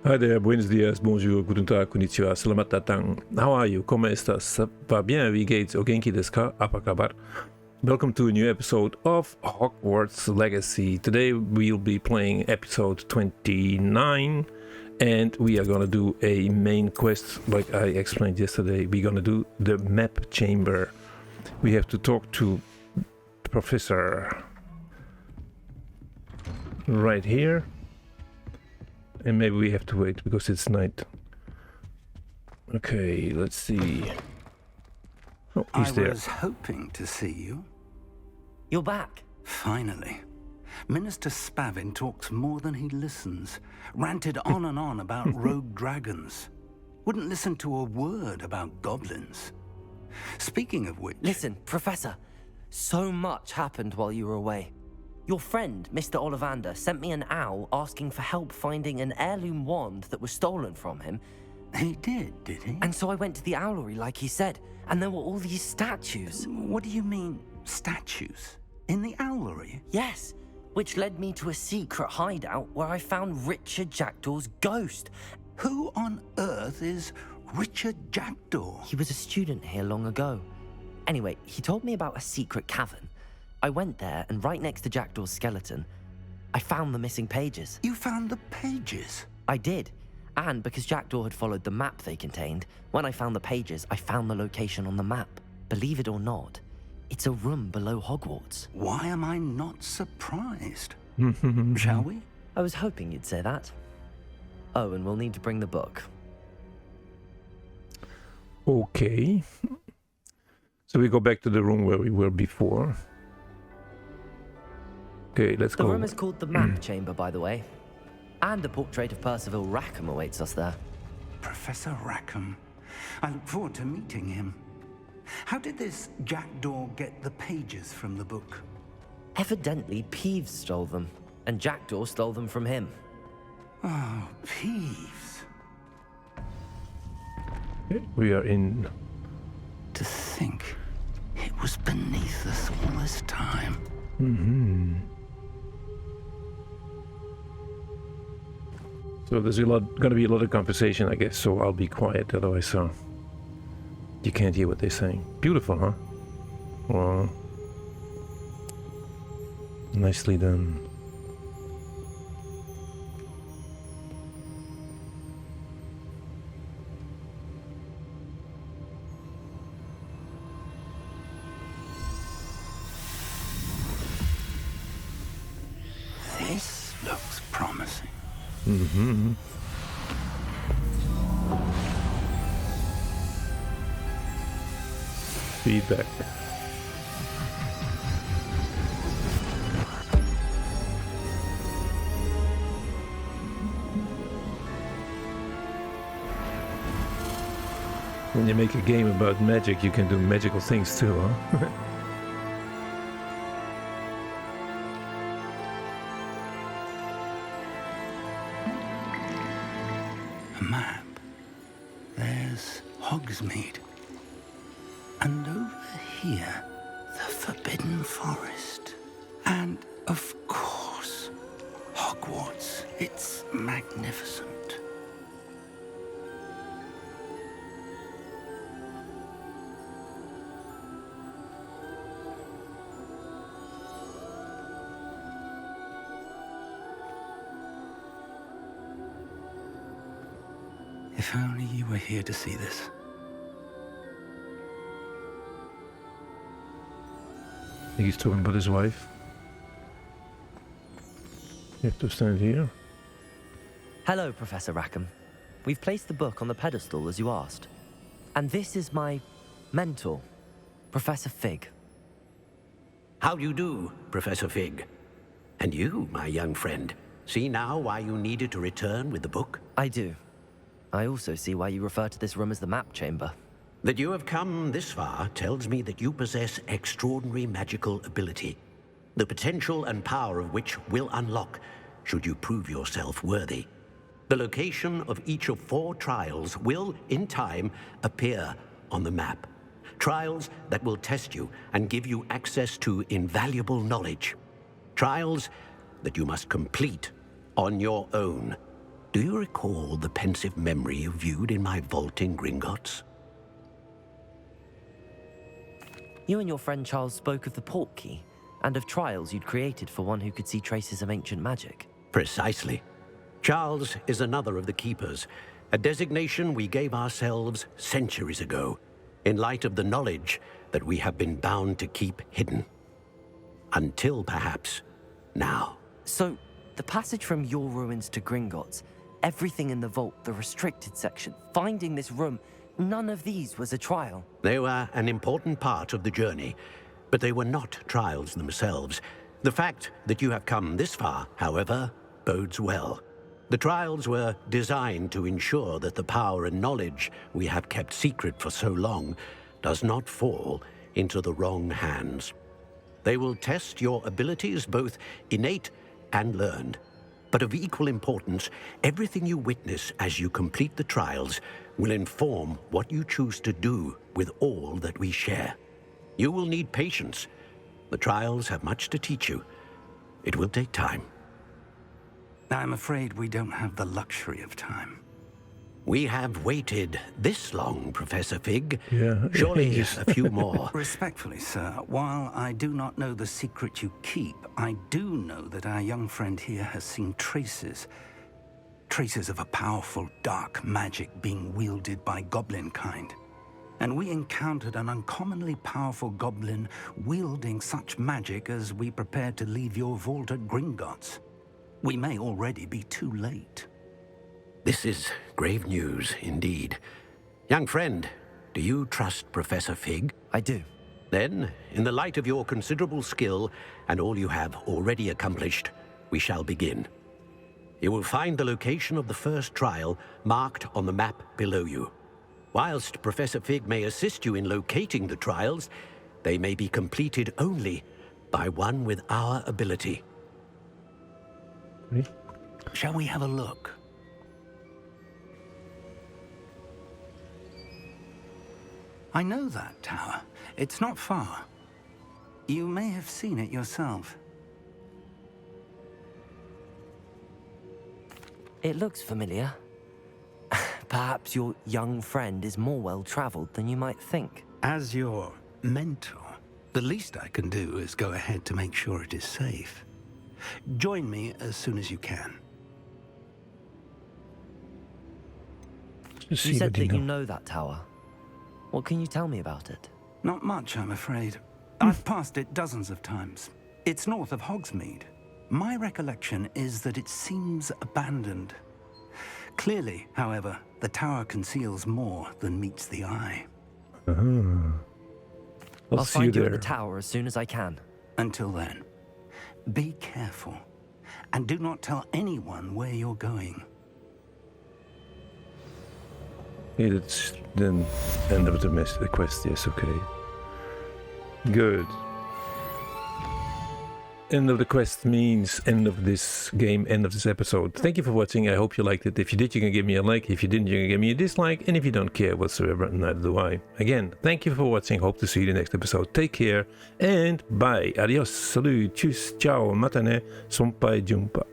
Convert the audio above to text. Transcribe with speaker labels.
Speaker 1: Hi there, buenos dias, bonjour, guten tag, konnichiwa, selamat datang. How are you? ¿Cómo estás? Va bien, wie geht's? O genki desu ka? Apakabar? Welcome to a new episode of Hogwarts Legacy. Today we'll be playing episode 29 and we are gonna do a main quest like I explained yesterday. We're gonna do the map chamber. We have to talk to Professor right here. And maybe we have to wait because it's night. Okay, let's see. Oh, he's there.
Speaker 2: I was hoping to see you.
Speaker 3: You're back.
Speaker 2: Finally. Minister Spavin talks more than he listens. Ranted on and on about rogue dragons. Wouldn't listen to a word about goblins. Speaking of which...
Speaker 3: Listen, Professor. So much happened while you were away. Your friend, Mr. Ollivander, sent me an owl asking for help finding an heirloom wand that was stolen from him.
Speaker 2: He did he?
Speaker 3: And so I went to the owlery like he said, and there were all these statues.
Speaker 2: What do you mean, statues? In the owlery?
Speaker 3: Yes, which led me to a secret hideout where I found Richard Jackdaw's ghost.
Speaker 2: Who on earth is Richard Jackdaw?
Speaker 3: He was a student here long ago. Anyway, he told me about a secret cavern. I went there, and right next to Jackdaw's skeleton, I found the missing pages.
Speaker 2: You found the pages?
Speaker 3: I did. And because Jackdaw had followed the map they contained, when I found the pages, I found the location on the map. Believe it or not, it's a room below Hogwarts.
Speaker 2: Why am I not surprised? Shall we?
Speaker 3: I was hoping you'd say that. Oh, and we'll need to bring the book.
Speaker 1: Okay. So we go back to the room where we were before. Okay, let's go.
Speaker 3: The room is called the Map Chamber, by the way. And a portrait of Percival Rackham awaits us there.
Speaker 2: Professor Rackham. I look forward to meeting him. How did this Jackdaw get the pages from the book?
Speaker 3: Evidently, Peeves stole them, and Jackdaw stole them from him.
Speaker 2: Oh, Peeves.
Speaker 1: Okay, we are in.
Speaker 2: To think it was beneath us all this time.
Speaker 1: So there's gonna be a lot of conversation, I guess, so I'll be quiet, otherwise you can't hear what they're saying. Beautiful, huh? Wow. Nicely done.
Speaker 2: This looks promising.
Speaker 1: Feedback. When you make a game about magic, you can do magical things too, huh?
Speaker 2: A map. There's Hogsmeade. And over here, the Forbidden Forest. And, of course, Hogwarts. It's magnificent. If only you were here to see this.
Speaker 1: I think he's talking about his wife. You have to stand here.
Speaker 3: Hello, Professor Rackham. We've placed the book on the pedestal as you asked. And this is my mentor, Professor Fig.
Speaker 4: How do you do, Professor Fig? And you, my young friend, see now why you needed to return with the book?
Speaker 3: I do. I also see why you refer to this room as the Map Chamber.
Speaker 4: That you have come this far tells me that you possess extraordinary magical ability, the potential and power of which will unlock should you prove yourself worthy. The location of each of 4 trials will, in time, appear on the map. Trials that will test you and give you access to invaluable knowledge. Trials that you must complete on your own. do you recall the pensive memory you viewed in my vault in Gringotts?
Speaker 3: You and your friend Charles spoke of the port key and of trials you'd created for one who could see traces of ancient magic.
Speaker 4: Precisely. Charles is another of the Keepers, a designation we gave ourselves centuries ago, in light of the knowledge that we have been bound to keep hidden. Until, perhaps, now.
Speaker 3: So, the passage from your ruins to Gringotts, everything in the vault, the restricted section, finding this room, none of these was a trial.
Speaker 4: They were an important part of the journey, but they were not trials themselves. The fact that you have come this far, however, bodes well. The trials were designed to ensure that the power and knowledge we have kept secret for so long does not fall into the wrong hands. They will test your abilities, both innate and learned. But of equal importance, everything you witness as you complete the trials will inform what you choose to do with all that we share. You will need patience. The trials have much to teach you. It will take time.
Speaker 2: I'm afraid we don't have the luxury of time.
Speaker 4: We have waited this long, Professor Fig.
Speaker 1: Yeah.
Speaker 4: Surely a few more.
Speaker 2: Respectfully, sir, while I do not know the secret you keep, I do know that our young friend here has seen traces of a powerful dark magic being wielded by goblin kind. And we encountered an uncommonly powerful goblin wielding such magic as we prepared to leave your vault at Gringotts. We may already be too late.
Speaker 4: This is grave news indeed. Young friend, do you trust Professor Fig?
Speaker 3: I do.
Speaker 4: Then, in the light of your considerable skill and all you have already accomplished, we shall begin. You will find the location of the first trial marked on the map below you. Whilst Professor Fig may assist you in locating the trials, they may be completed only by one with our ability.
Speaker 2: Shall we have a look? I know that tower. It's not far. You may have seen it yourself.
Speaker 3: It looks familiar. Perhaps your young friend is more well-traveled than you might think.
Speaker 2: As your mentor, the least I can do is go ahead to make sure it is safe. Join me as soon as you can.
Speaker 3: You said that you know that tower. What can you tell me about it?
Speaker 2: Not much, I'm afraid. I've passed it dozens of times. It's north of Hogsmeade. My recollection is that it seems abandoned. Clearly, however, the tower conceals more than meets the eye.
Speaker 3: I'll find you at the tower as soon as I can.
Speaker 2: Until then, be careful, and do not tell anyone where you're going.
Speaker 1: Yeah, that's then end of the quest, yes, okay. Good. End of the quest means end of this game, end of this episode. Thank you for watching. I hope you liked it. If you did, you can give me a like. If you didn't, you can give me a dislike. And if you don't care whatsoever, neither do I. Again, thank you for watching. Hope to see you in the next episode. Take care and bye. Adios. Salut. Tschüss. Ciao. Matane. Sompai jumpa.